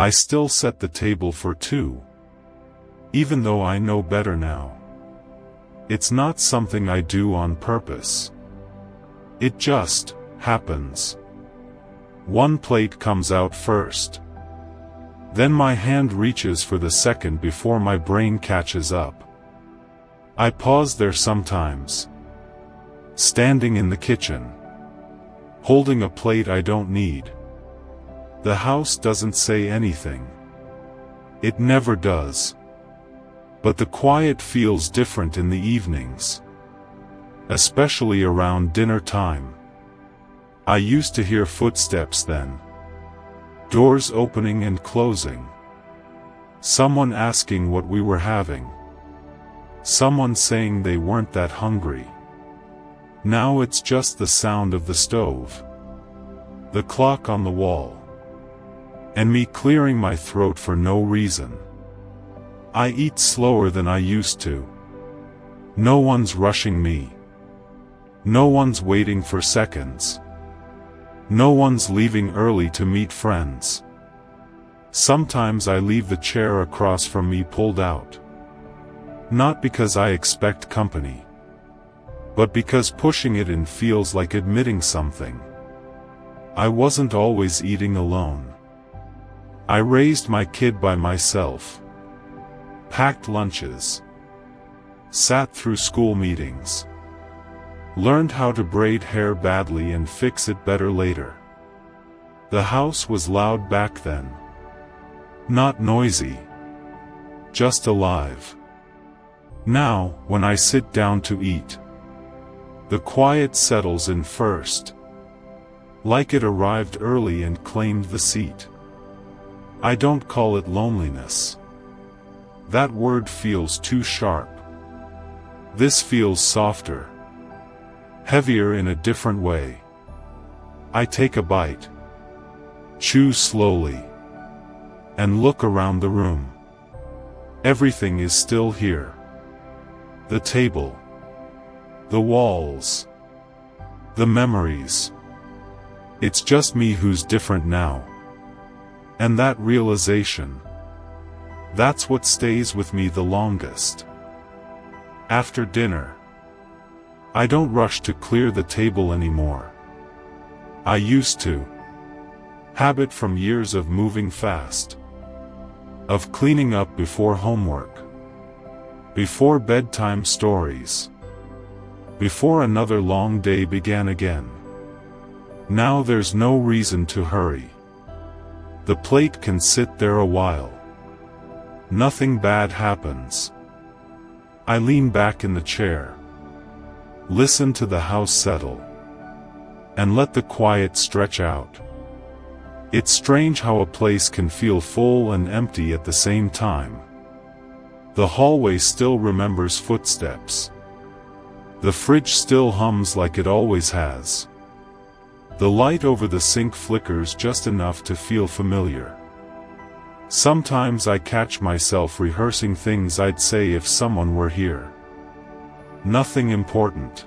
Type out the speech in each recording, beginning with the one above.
I still set the table for two, even though I know better now. It's not something I do on purpose. It just happens. One plate comes out first. Then my hand reaches for the second before my brain catches up. I pause there sometimes, standing in the kitchen, holding a plate I don't need. The house doesn't say anything. It never does. But the quiet feels different in the evenings, especially around dinner time. I used to hear footsteps then. Doors opening and closing. Someone asking what we were having. Someone saying they weren't that hungry. Now it's just the sound of the stove, the clock on the wall, and me clearing my throat for no reason. I eat slower than I used to. No one's rushing me. No one's waiting for seconds. No one's leaving early to meet friends. Sometimes I leave the chair across from me pulled out. Not because I expect company, but because pushing it in feels like admitting something. I wasn't always eating alone. I raised my kid by myself. Packed lunches. Sat through school meetings. Learned how to braid hair badly and fix it better later. The house was loud back then. Not noisy. Just alive. Now, when I sit down to eat, the quiet settles in first. Like it arrived early and claimed the seat. I don't call it loneliness. That word feels too sharp. This feels softer. Heavier in a different way. I take a bite. Chew slowly. And look around the room. Everything is still here. The table. The walls. The memories. It's just me who's different now. And that realization, that's what stays with me the longest. After dinner, I don't rush to clear the table anymore. I used to. Habit from years of moving fast. Of cleaning up before homework. Before bedtime stories. Before another long day began again. Now there's no reason to hurry. The plate can sit there a while. Nothing bad happens. I lean back in the chair. Listen to the house settle. And let the quiet stretch out. It's strange how a place can feel full and empty at the same time. The hallway still remembers footsteps. The fridge still hums like it always has. The light over the sink flickers just enough to feel familiar. Sometimes I catch myself rehearsing things I'd say if someone were here. Nothing important.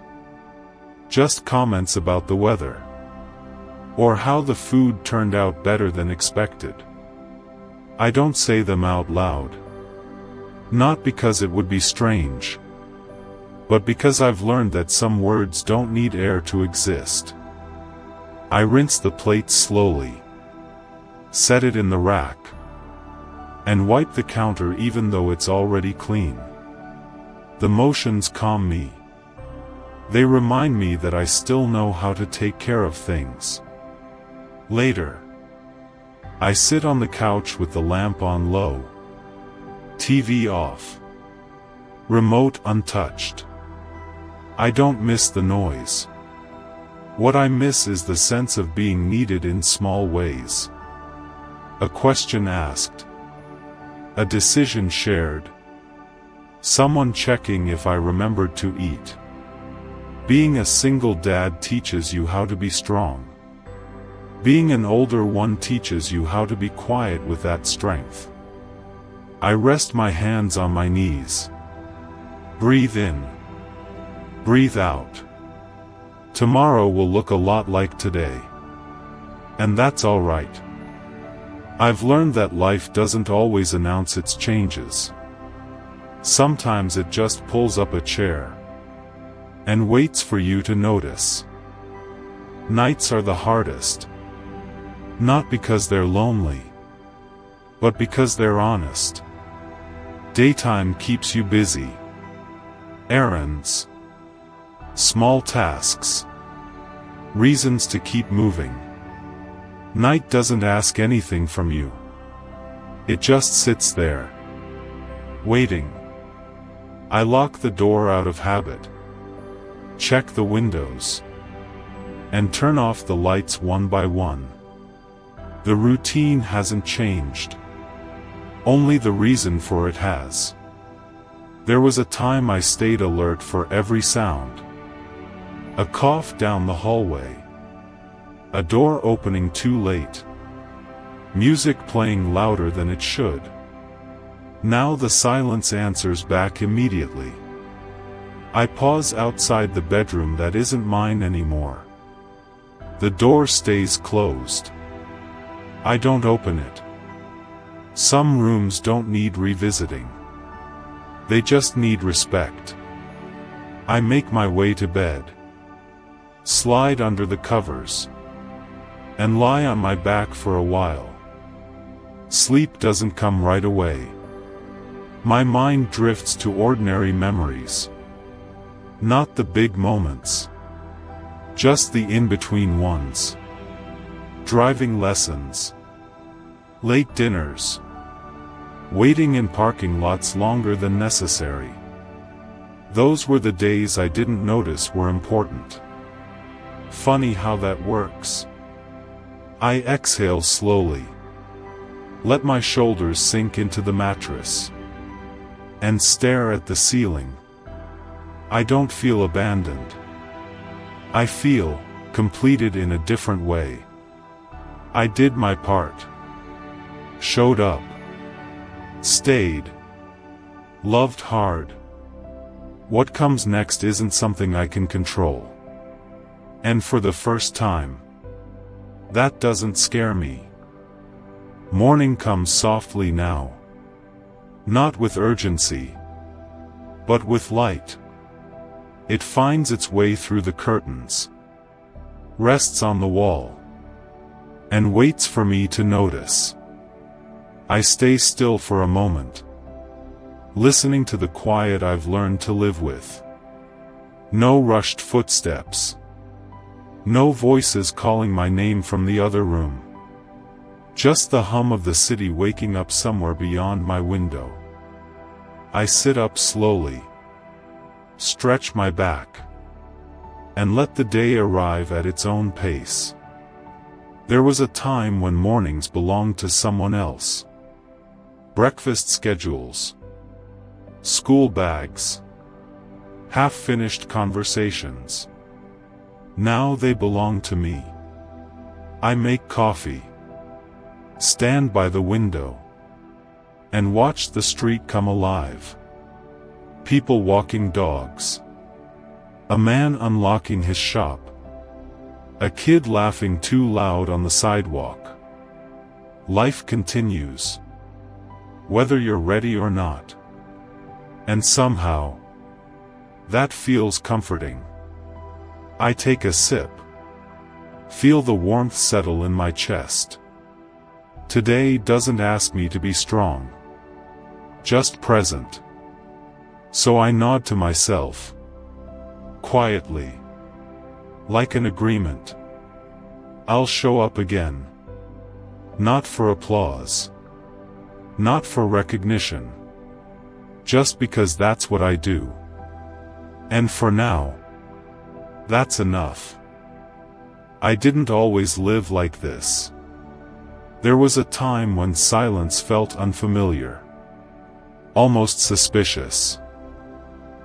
Just comments about the weather. Or how the food turned out better than expected. I don't say them out loud. Not because it would be strange. But because I've learned that some words don't need air to exist. I rinse the plate slowly. Set it in the rack. And wipe the counter even though it's already clean. The motions calm me. They remind me that I still know how to take care of things. Later, I sit on the couch with the lamp on low. TV off. Remote untouched. I don't miss the noise. What I miss is the sense of being needed in small ways. A question asked. A decision shared. Someone checking if I remembered to eat. Being a single dad teaches you how to be strong. Being an older one teaches you how to be quiet with that strength. I rest my hands on my knees. Breathe in. Breathe out. Tomorrow will look a lot like today. And that's all right. I've learned that life doesn't always announce its changes. Sometimes it just pulls up a chair and waits for you to notice. Nights are the hardest, not because they're lonely, but because they're honest. Daytime keeps you busy. Errands, small tasks, reasons to keep moving. Night doesn't ask anything from you. It just sits there, waiting. I lock the door out of habit, check the windows, and turn off the lights one by one. The routine hasn't changed. Only the reason for it has. There was a time I stayed alert for every sound. A cough down the hallway. A door opening too late. Music playing louder than it should. Now the silence answers back immediately. I pause outside the bedroom that isn't mine anymore. The door stays closed. I don't open it. Some rooms don't need revisiting. They just need respect. I make my way to bed, slide under the covers, and lie on my back for a while. Sleep doesn't come right away. My mind drifts to ordinary memories. Not the big moments, just the in-between ones. Driving lessons, late dinners, waiting in parking lots longer than necessary. Those were the days I didn't notice were important. Funny how that works. I exhale slowly, let my shoulders sink into the mattress, and stare at the ceiling. I don't feel abandoned. I feel completed in a different way. I did my part. Showed up. Stayed. Loved hard. What comes next isn't something I can control. And for the first time, that doesn't scare me. Morning comes softly now. Not with urgency, but with light. It finds its way through the curtains, rests on the wall, and waits for me to notice. I stay still for a moment, listening to the quiet I've learned to live with. No rushed footsteps. No voices calling my name from the other room. Just the hum of the city waking up somewhere beyond my window. I sit up slowly, stretch my back, and let the day arrive at its own pace. There was a time when mornings belonged to someone else. Breakfast schedules, school bags, half-finished conversations. Now they belong to me. I make coffee, stand by the window, and watch the street come alive. People walking dogs. A man unlocking his shop. A kid laughing too loud on the sidewalk. Life continues, whether you're ready or not. And somehow, that feels comforting. I take a sip. Feel the warmth settle in my chest. Today doesn't ask me to be strong, just present. So I nod to myself, quietly, like an agreement. I'll show up again. Not for applause, not for recognition, just because that's what I do. And for now, that's enough. I didn't always live like this. There was a time when silence felt unfamiliar, almost suspicious.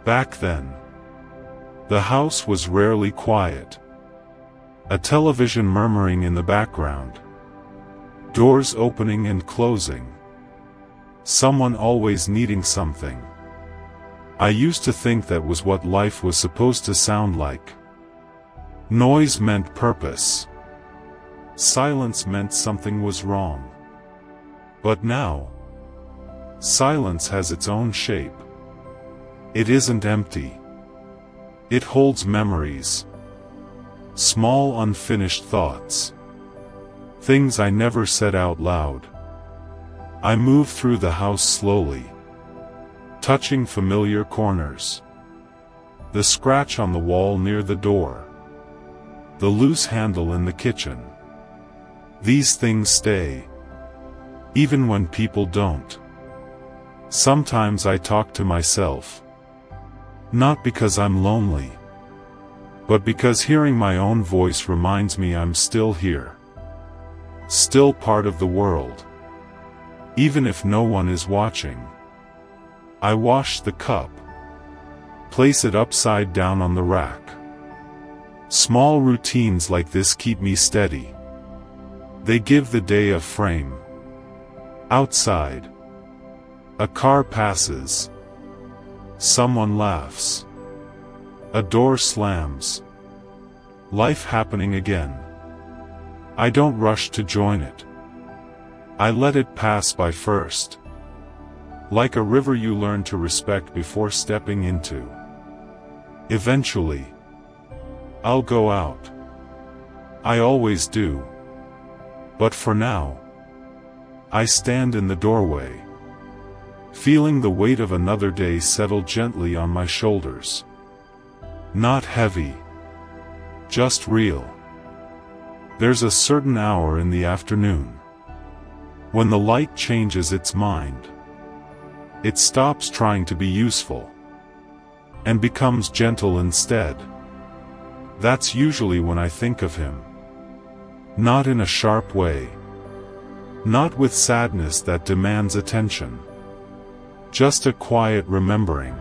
Back then, the house was rarely quiet. A television murmuring in the background, doors opening and closing, someone always needing something. I used to think that was what life was supposed to sound like. Noise meant purpose. Silence meant something was wrong. But now, silence has its own shape. It isn't empty. It holds memories. Small unfinished thoughts. Things I never said out loud. I move through the house slowly, touching familiar corners. The scratch on the wall near the door. The loose handle in the kitchen. These things stay, even when people don't. Sometimes I talk to myself. Not because I'm lonely, but because hearing my own voice reminds me I'm still here. Still part of the world. Even if no one is watching. I wash the cup. Place it upside down on the rack. Small routines like this keep me steady. They give the day a frame. Outside. A car passes. Someone laughs. A door slams. Life happening again. I don't rush to join it. I let it pass by first. Like a river you learn to respect before stepping into. Eventually, I'll go out. I always do. But for now, I stand in the doorway, feeling the weight of another day settle gently on my shoulders. Not heavy, just real. There's a certain hour in the afternoon, when the light changes its mind. It stops trying to be useful, and becomes gentle instead. That's usually when I think of him. Not in a sharp way. Not with sadness that demands attention. Just a quiet remembering.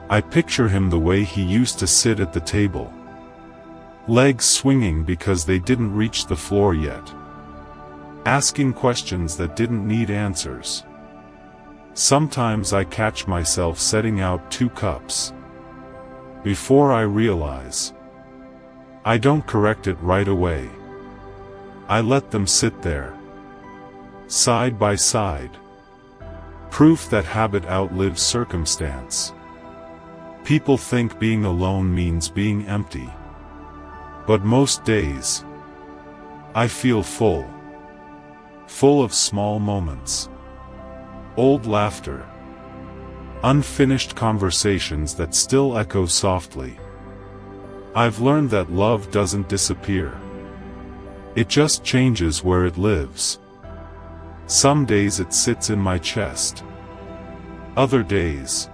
I picture him the way he used to sit at the table. Legs swinging because they didn't reach the floor yet. Asking questions that didn't need answers. Sometimes I catch myself setting out 2 cups. Before I realize. I don't correct it right away. I let them sit there. Side by side. Proof that habit outlives circumstance. People think being alone means being empty. But most days, I feel full. Full of small moments. Old laughter. Unfinished conversations that still echo softly. I've learned that love doesn't disappear. It just changes where it lives. Some days it sits in my chest. Other days,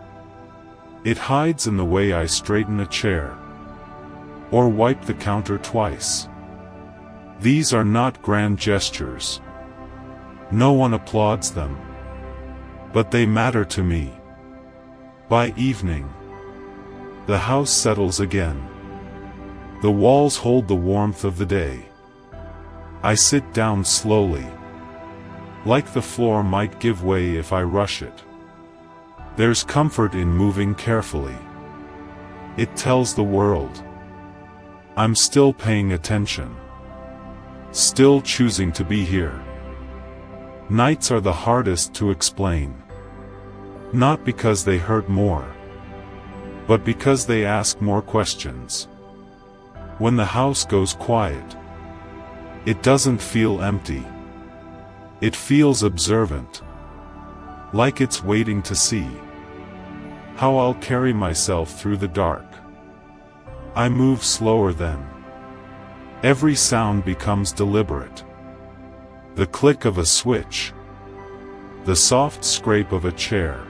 it hides in the way I straighten a chair, or wipe the counter twice. These are not grand gestures. No one applauds them. But they matter to me. By evening, the house settles again. The walls hold the warmth of the day. I sit down slowly. Like the floor might give way if I rush it. There's comfort in moving carefully. It tells the world, I'm still paying attention. Still choosing to be here. Nights are the hardest to explain. Not because they hurt more, but because they ask more questions. When the house goes quiet, it doesn't feel empty. It feels observant. Like it's waiting to see how I'll carry myself through the dark. I move slower then. Every sound becomes deliberate. The click of a switch. The soft scrape of a chair.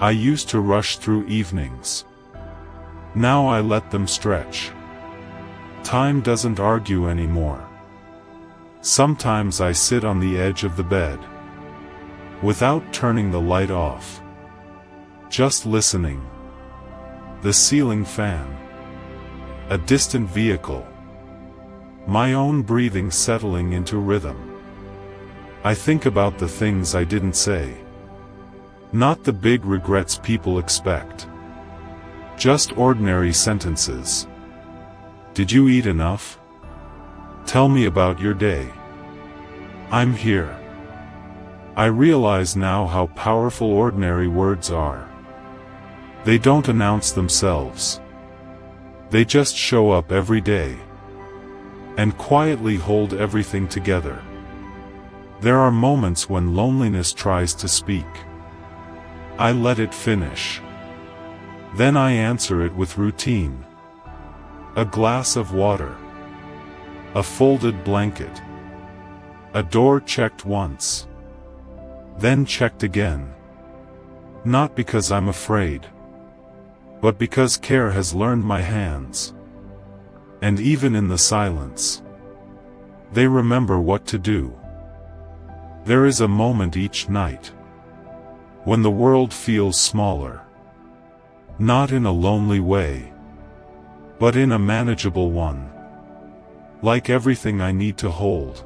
I used to rush through evenings. Now I let them stretch. Time doesn't argue anymore. Sometimes I sit on the edge of the bed, without turning the light off. Just listening. The ceiling fan. A distant vehicle. My own breathing settling into rhythm. I think about the things I didn't say. Not the big regrets people expect. Just ordinary sentences. Did you eat enough? Tell me about your day. I'm here. I realize now how powerful ordinary words are. They don't announce themselves. They just show up every day and quietly hold everything together. There are moments when loneliness tries to speak. I let it finish. Then I answer it with routine. A glass of water. A folded blanket. A door checked once. Then checked again. Not because I'm afraid, but because care has learned my hands. And even in the silence, they remember what to do. There is a moment each night when the world feels smaller. Not in a lonely way, but in a manageable one. Like everything I need to hold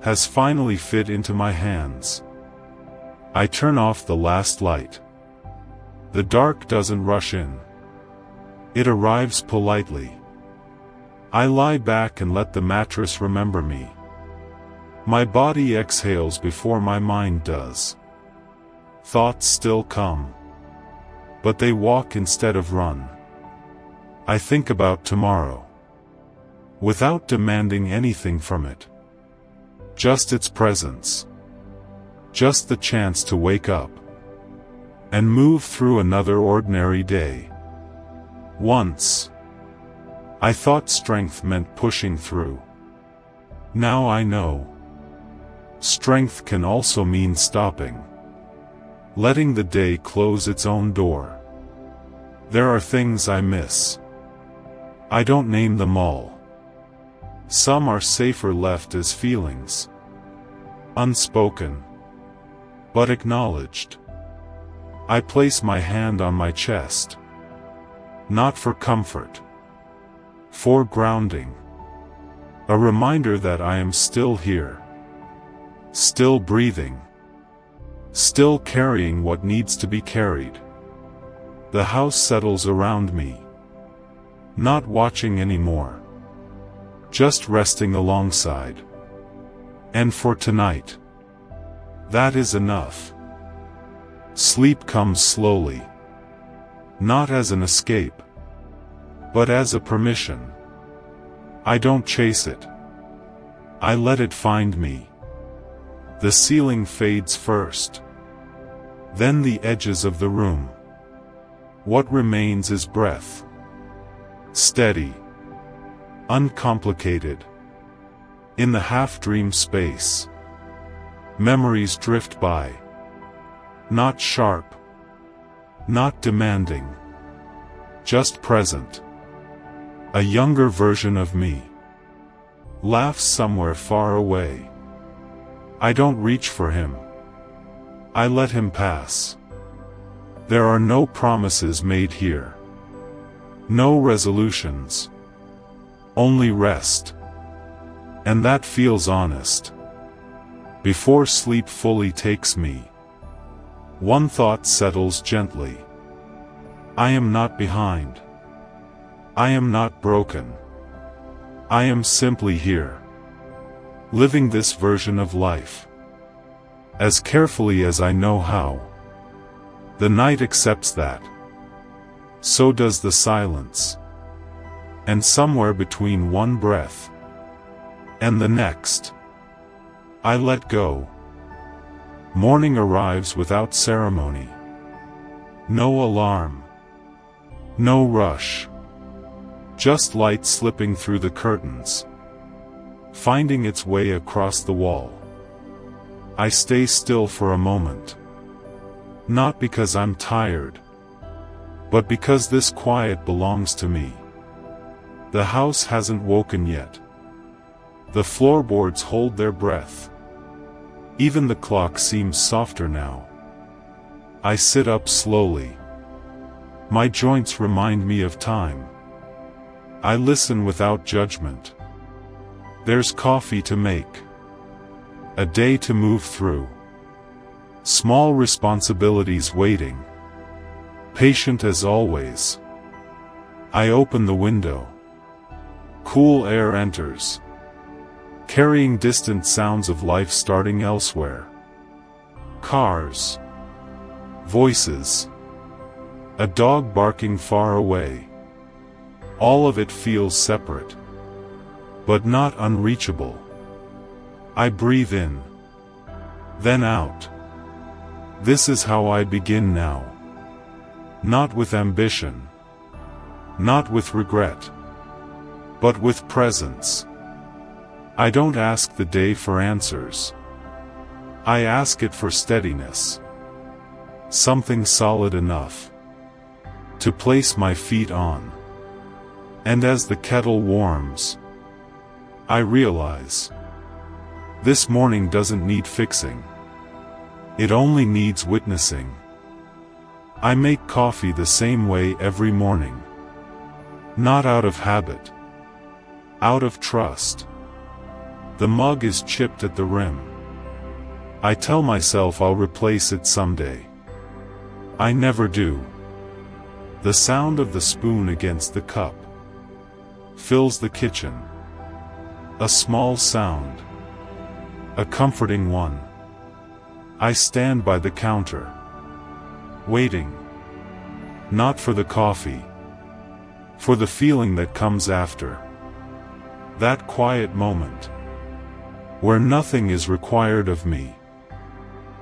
has finally fit into my hands. I turn off the last light. The dark doesn't rush in. It arrives politely. I lie back and let the mattress remember me. My body exhales before my mind does. Thoughts still come, but they walk instead of run. I think about tomorrow, without demanding anything from it. Just its presence. Just the chance to wake up and move through another ordinary day. Once, I thought strength meant pushing through. Now I know. Strength can also mean stopping. Letting the day close its own door. There are things I miss. I don't name them all. Some are safer left as feelings. Unspoken, but acknowledged. I place my hand on my chest. Not for comfort. For grounding. A reminder that I am still here. Still breathing. Still carrying what needs to be carried. The house settles around me. Not watching anymore. Just resting alongside. And for tonight, that is enough. Sleep comes slowly. Not as an escape, but as a permission. I don't chase it. I let it find me. The ceiling fades first. Then the edges of the room. What remains is breath. Steady. Uncomplicated. In the half-dream space, memories drift by. Not sharp. Not demanding. Just present. A younger version of me laughs somewhere far away. I don't reach for him. I let him pass. There are no promises made here. No resolutions. Only rest. And that feels honest. Before sleep fully takes me, one thought settles gently. I am not behind. I am not broken. I am simply here. Living this version of life. As carefully as I know how. The night accepts that. So does the silence. And somewhere between one breath and the next, I let go. Morning arrives without ceremony. No alarm. No rush. Just light slipping through the curtains, finding its way across the wall. I stay still for a moment. Not because I'm tired, but because this quiet belongs to me. The house hasn't woken yet. The floorboards hold their breath. Even the clock seems softer now. I sit up slowly. My joints remind me of time. I listen without judgment. There's coffee to make. A day to move through. Small responsibilities waiting. Patient as always. I open the window. Cool air enters, carrying distant sounds of life starting elsewhere. Cars. Voices. A dog barking far away. All of it feels separate, but not unreachable. I breathe in, then out. This is how I begin now. Not with ambition, not with regret, but with presence. I don't ask the day for answers. I ask it for steadiness. Something solid enough to place my feet on. And as the kettle warms, I realize this morning doesn't need fixing. It only needs witnessing. I make coffee the same way every morning. Not out of habit, out of trust. The mug is chipped at the rim. I tell myself I'll replace it someday. I never do. The sound of the spoon against the cup fills the kitchen. A small sound, a comforting one. I stand by the counter, waiting, not for the coffee, for the feeling that comes after. That quiet moment, where nothing is required of me.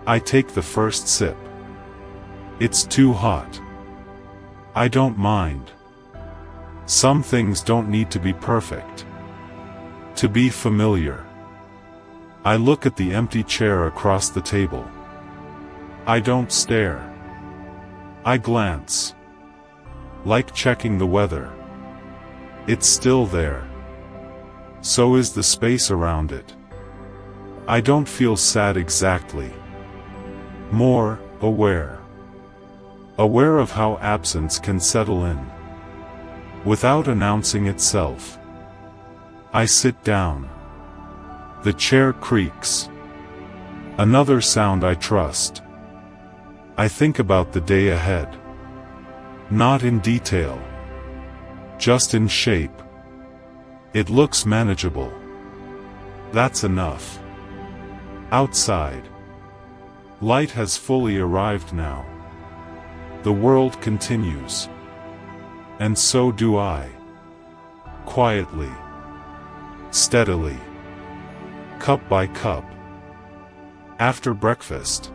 I take the first sip. It's too hot. I don't mind. Some things don't need to be perfect, to be familiar. I look at the empty chair across the table. I don't stare. I glance, like checking the weather. It's still there. So is the space around it. I don't feel sad exactly. More aware. Aware of how absence can settle in, without announcing itself. I sit down. The chair creaks. Another sound I trust. I think about the day ahead. Not in detail, just in shape. It looks manageable. That's enough. Outside, light has fully arrived now. The world continues. And so do I. Quietly. Steadily. Cup by cup. After breakfast,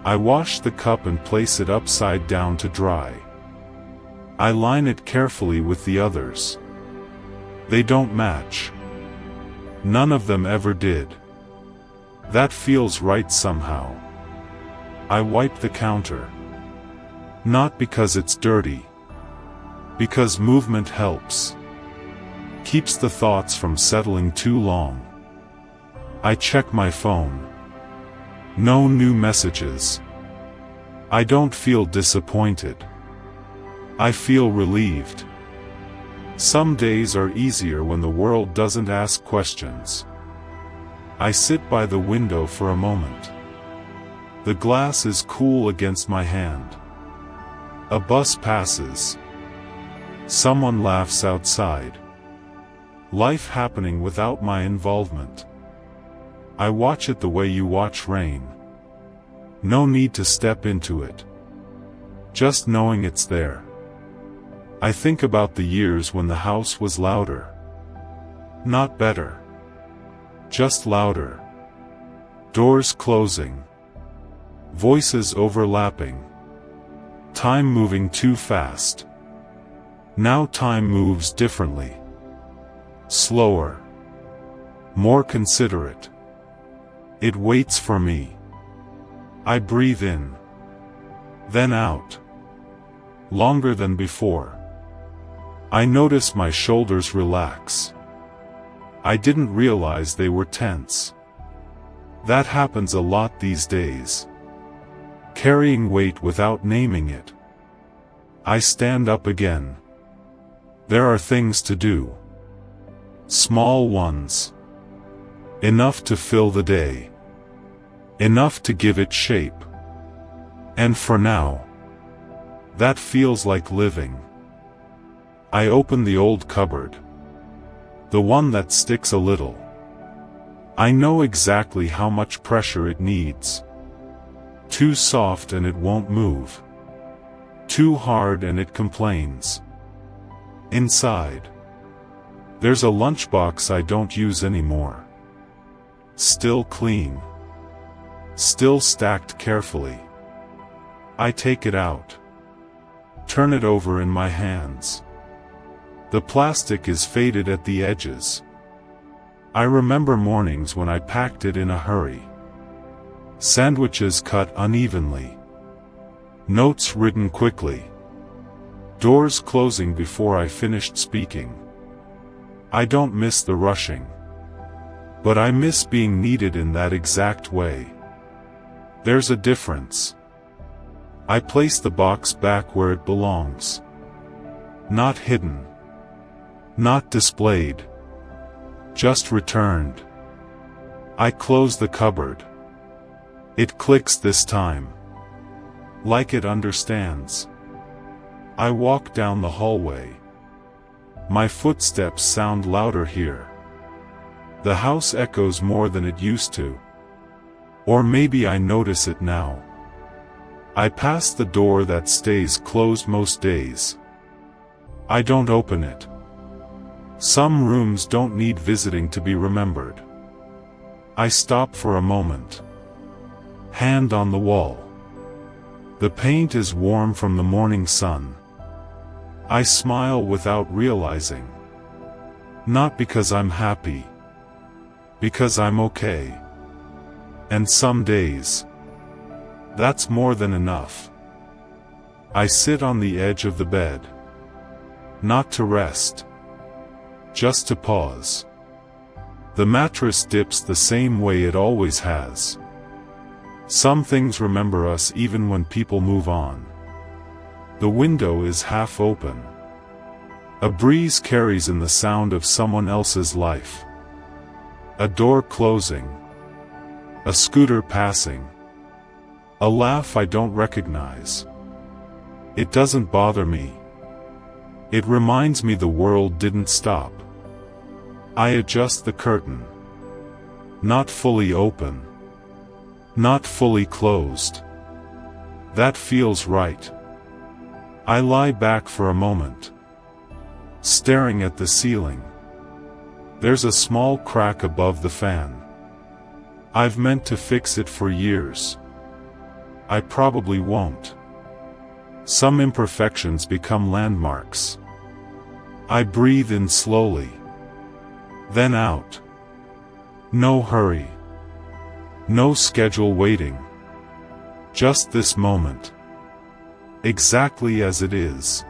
I wash the cup and place it upside down to dry. I line it carefully with the others. They don't match. None of them ever did. That feels right somehow. I wipe the counter. Not because it's dirty. Because movement helps. Keeps the thoughts from settling too long. I check my phone. No new messages. I don't feel disappointed. I feel relieved. Some days are easier when the world doesn't ask questions. I sit by the window for a moment. The glass is cool against my hand. A bus passes. Someone laughs outside. Life happening without my involvement. I watch it the way you watch rain. No need to step into it. Just knowing it's there. I think about the years when the house was louder. Not better. Just louder. Doors closing. Voices overlapping. Time moving too fast. Now time moves differently. Slower. More considerate. It waits for me. I breathe in. Then out. Longer than before. I notice my shoulders relax. I didn't realize they were tense. That happens a lot these days. Carrying weight without naming it. I stand up again. There are things to do. Small ones. Enough to fill the day. Enough to give it shape. And for now, that feels like living. I open the old cupboard. The one that sticks a little. I know exactly how much pressure it needs. Too soft and it won't move. Too hard and it complains. Inside, there's a lunchbox I don't use anymore. Still clean. Still stacked carefully. I take it out. Turn it over in my hands. The plastic is faded at the edges. I remember mornings when I packed it in a hurry. Sandwiches cut unevenly. Notes written quickly. Doors closing before I finished speaking. I don't miss the rushing. But I miss being needed in that exact way. There's a difference. I place the box back where it belongs. Not hidden. Not displayed. Just returned. I close the cupboard. It clicks this time. Like it understands. I walk down the hallway. My footsteps sound louder here. The house echoes more than it used to. Or maybe I notice it now. I pass the door that stays closed most days. I don't open it. Some rooms don't need visiting to be remembered. I stop for a moment. Hand on the wall. The paint is warm from the morning sun. I smile without realizing. Not because I'm happy. Because I'm okay. And some days, that's more than enough. I sit on the edge of the bed. Not to rest. Just to pause. The mattress dips the same way it always has. Some things remember us even when people move on. The window is half open. A breeze carries in the sound of someone else's life. A door closing. A scooter passing. A laugh I don't recognize. It doesn't bother me. It reminds me the world didn't stop. I adjust the curtain. Not fully open. Not fully closed. That feels right. I lie back for a moment. Staring at the ceiling. There's a small crack above the fan. I've meant to fix it for years. I probably won't. Some imperfections become landmarks. I breathe in slowly. Then out. No hurry. No schedule waiting. Just this moment. Exactly as it is.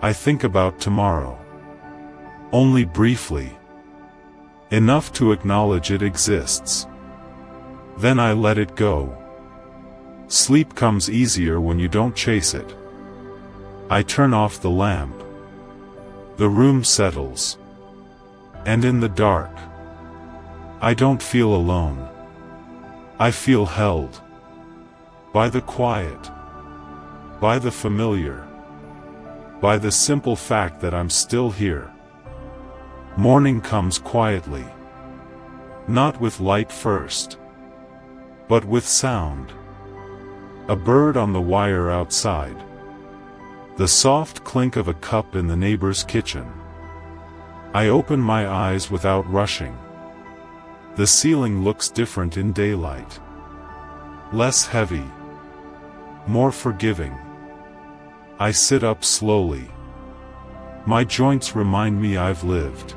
I think about tomorrow. Only briefly. Enough to acknowledge it exists. Then I let it go. Sleep comes easier when you don't chase it. I turn off the lamp. The room settles. And in the dark, I don't feel alone. I feel held. By the quiet. By the familiar. By the simple fact that I'm still here. Morning comes quietly. Not with light first. But with sound. A bird on the wire outside. The soft clink of a cup in the neighbor's kitchen. I open my eyes without rushing. The ceiling looks different in daylight. Less heavy. More forgiving. I sit up slowly. My joints remind me I've lived.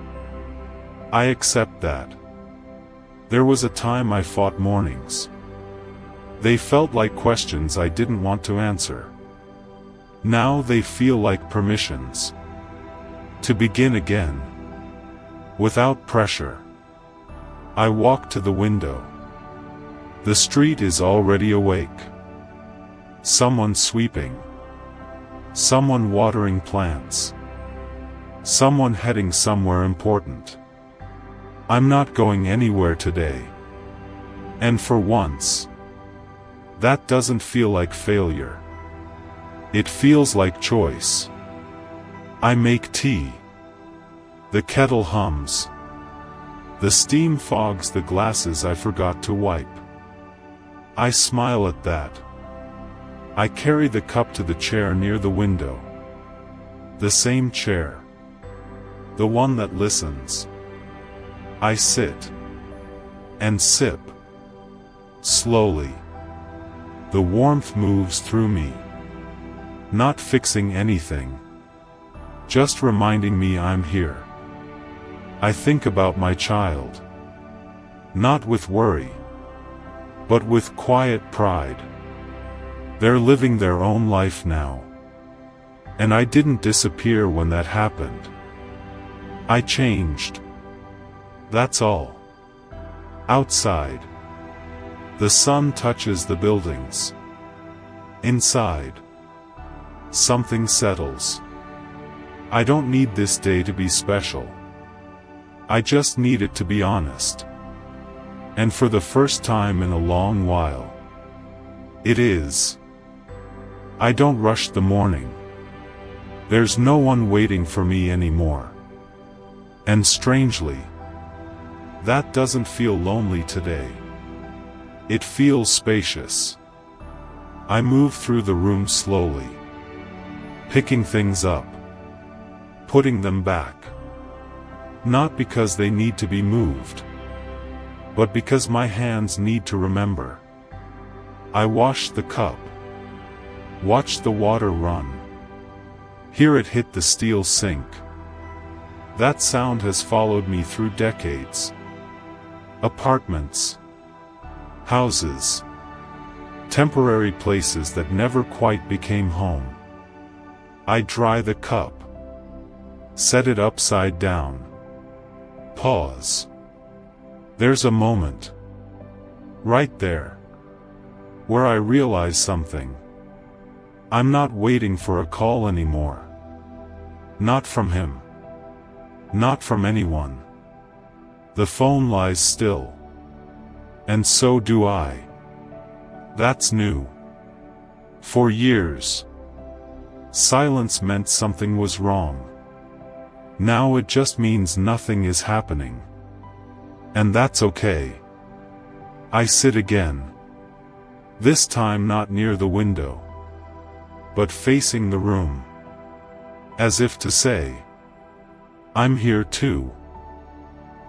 I accept that. There was a time I fought mornings. They felt like questions I didn't want to answer. Now they feel like permissions. To begin again. Without pressure. I walk to the window. The street is already awake. Someone sweeping. Someone watering plants. Someone heading somewhere important. I'm not going anywhere today. And for once, that doesn't feel like failure. It feels like choice. I make tea. The kettle hums. The steam fogs the glasses I forgot to wipe. I smile at that. I carry the cup to the chair near the window. The same chair. The one that listens. I sit. And sip. Slowly. The warmth moves through me. Not fixing anything. Just reminding me I'm here. I think about my child. Not with worry. But with quiet pride. They're living their own life now. And I didn't disappear when that happened. I changed. That's all. Outside. The sun touches the buildings. Inside. Something settles. I don't need this day to be special. I just need it to be honest. And for the first time in a long while, it is. I don't rush the morning. There's no one waiting for me anymore. And strangely, that doesn't feel lonely today. It feels spacious. I move through the room slowly, picking things up, putting them back. Not because they need to be moved, but because my hands need to remember. I wash the cup. Watch the water run. Hear it hit the steel sink. That sound has followed me through decades. Apartments. Houses. Temporary places that never quite became home. I dry the cup. Set it upside down. Pause. There's a moment. Right there. Where I realize something. I'm not waiting for a call anymore. Not from him. Not from anyone. The phone lies still. And so do I. That's new. For years, silence meant something was wrong. Now it just means nothing is happening. And that's okay. I sit again. This time not near the window, but facing the room. As if to say, I'm here too.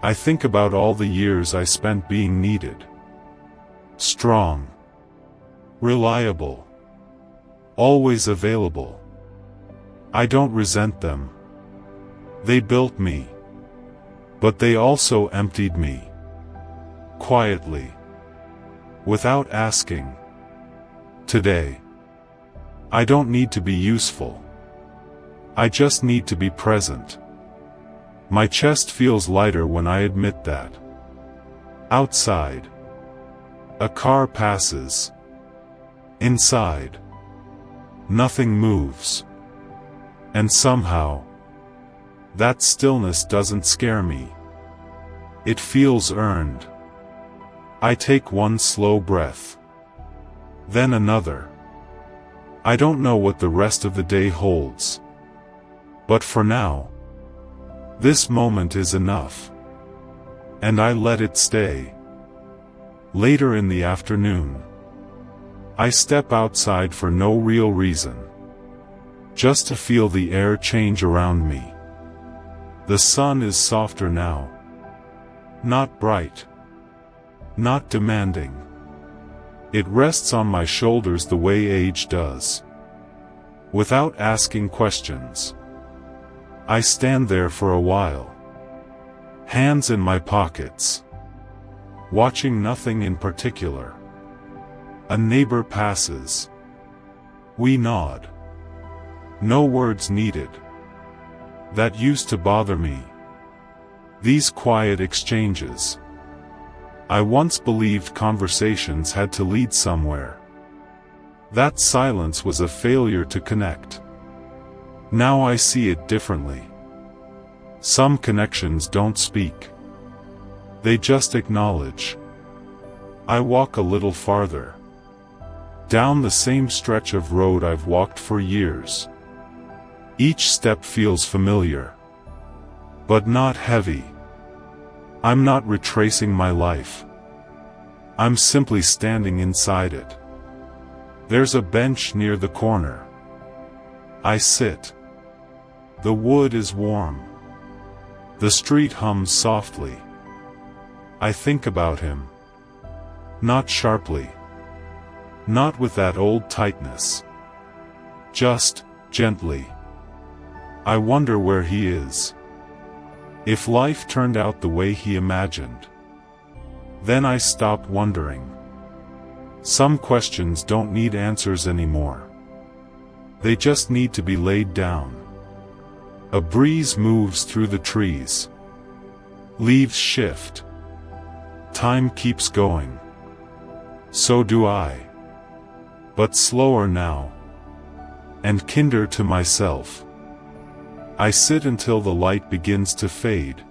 I think about all the years I spent being needed. Strong. Reliable. Always available. I don't resent them. They built me. But they also emptied me. Quietly. Without asking. Today. I don't need to be useful. I just need to be present. My chest feels lighter when I admit that. Outside. A car passes. Inside. Nothing moves. And somehow, that stillness doesn't scare me. It feels earned. I take one slow breath. Then another. I don't know what the rest of the day holds. But for now, this moment is enough. And I let it stay. Later in the afternoon, I step outside for no real reason. Just to feel the air change around me. The sun is softer now. Not bright. Not demanding. It rests on my shoulders the way age does. Without asking questions. I stand there for a while. Hands in my pockets. Watching nothing in particular. A neighbor passes. We nod. No words needed. That used to bother me. These quiet exchanges. I once believed conversations had to lead somewhere. That silence was a failure to connect. Now I see it differently. Some connections don't speak. They just acknowledge. I walk a little farther. Down the same stretch of road I've walked for years. Each step feels familiar. But not heavy. I'm not retracing my life. I'm simply standing inside it. There's a bench near the corner. I sit. The wood is warm. The street hums softly. I think about him. Not sharply. Not with that old tightness. Just gently. I wonder where he is. If life turned out the way he imagined. Then I stop wondering. Some questions don't need answers anymore. They just need to be laid down. A breeze moves through the trees. Leaves shift. Time keeps going. So do I. But slower now. And kinder to myself. I sit until the light begins to fade.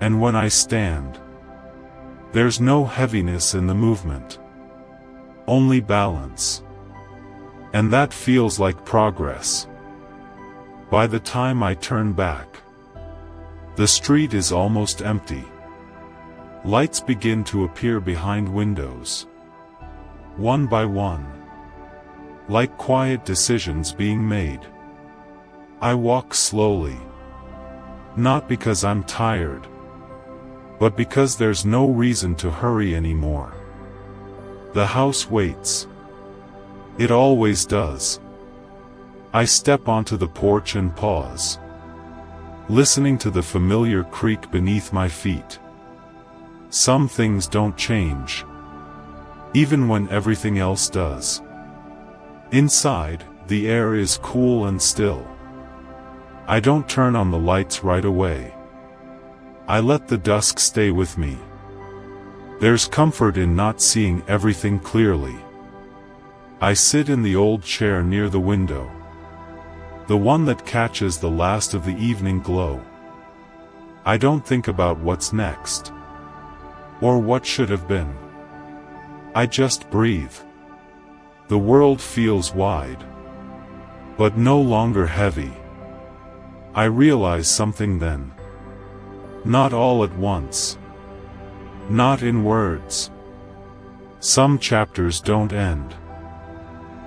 And when I stand, there's no heaviness in the movement. Only balance. And that feels like progress. By the time I turn back, the street is almost empty. Lights begin to appear behind windows. One by one. Like quiet decisions being made. I walk slowly. Not because I'm tired, but because there's no reason to hurry anymore. The house waits. It always does. I step onto the porch and pause, listening to the familiar creak beneath my feet. Some things don't change, even when everything else does. Inside, the air is cool and still. I don't turn on the lights right away. I let the dusk stay with me. There's comfort in not seeing everything clearly. I sit in the old chair near the window. The one that catches the last of the evening glow. I don't think about what's next. Or what should have been. I just breathe. The world feels wide. But no longer heavy. I realize something then. Not all at once. Not in words. Some chapters don't end.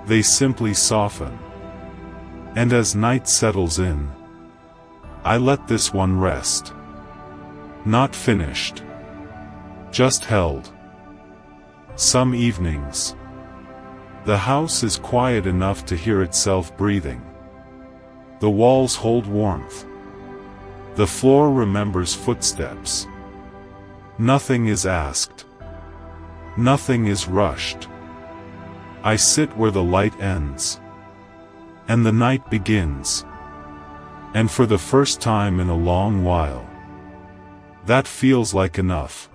They simply soften. And as night settles in, I let this one rest. Not finished. Just held. Some evenings, the house is quiet enough to hear itself breathing. The walls hold warmth. The floor remembers footsteps. Nothing is asked. Nothing is rushed. I sit where the light ends. And the night begins. And for the first time in a long while, that feels like enough.